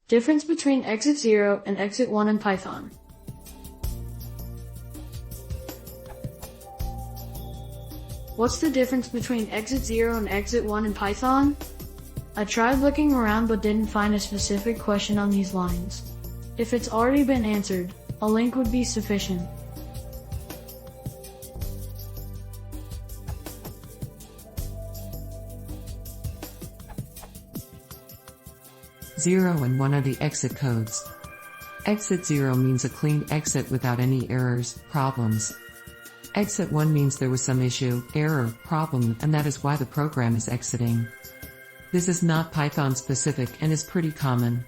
Difference between exit 0 and exit 1 in Python. What's the difference between exit 0 and exit 1 in Python? I tried looking around but didn't find a specific question on these lines. If it's already been answered, a link would be sufficient. Zero and 1 are the exit codes. Exit 0 means a clean exit without any errors, problems. Exit 1 means there was some issue, error, problem, and that is why the program is exiting. This is not Python specific and is pretty common.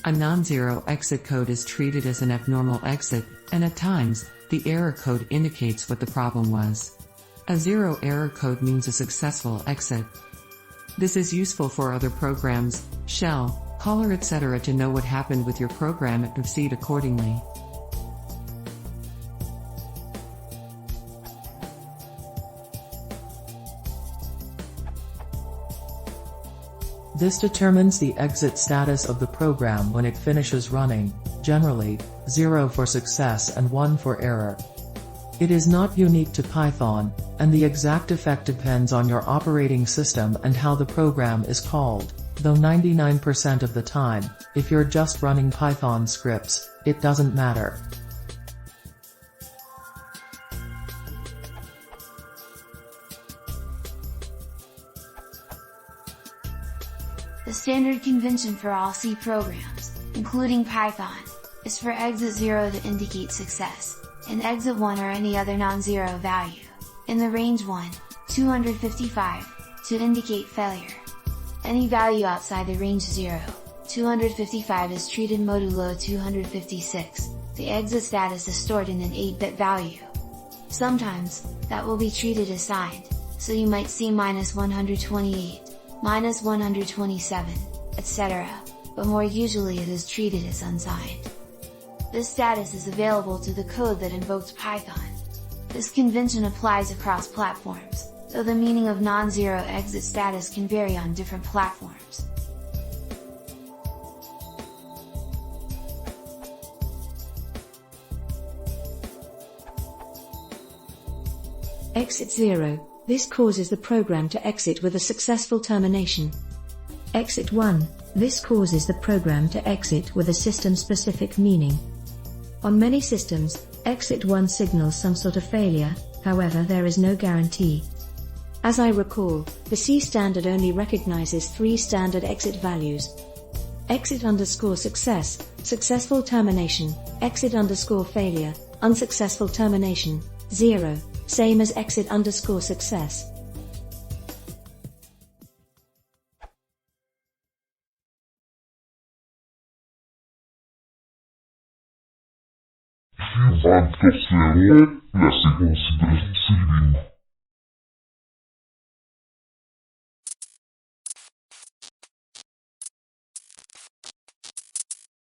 A non-zero exit code is treated as an abnormal exit, and at times, the error code indicates what the problem was. A zero error code means a successful exit. This is useful for other programs, shell, caller, etc. to know what happened with your program and proceed accordingly. This determines the exit status of the program when it finishes running, generally, 0 for success and 1 for error. It is not unique to Python, and the exact effect depends on your operating system and how the program is called, though 99% of the time, if you're just running Python scripts, it doesn't matter. The standard convention for all C programs, including Python, is for exit 0 to indicate success, and exit 1 or any other non-zero value, in the range 1, 255, to indicate failure. Any value outside the range 0, 255 is treated modulo 256, the exit status is stored in an 8-bit value. Sometimes, that will be treated as signed, so you might see -128, -127, etc., but more usually it is treated as unsigned. This status is available to the code that invokes Python. This convention applies across platforms, though the meaning of non-zero exit status can vary on different platforms. Exit 0. This causes the program to exit with a successful termination. Exit 1. This causes the program to exit with a system-specific meaning. On many systems, exit 1 signals some sort of failure, however there is no guarantee. As I recall, the C standard only recognizes 3 standard exit values. Exit_success, successful termination, exit_failure, unsuccessful termination, 0, same as exit_success. Se vai torcer, peça em consideração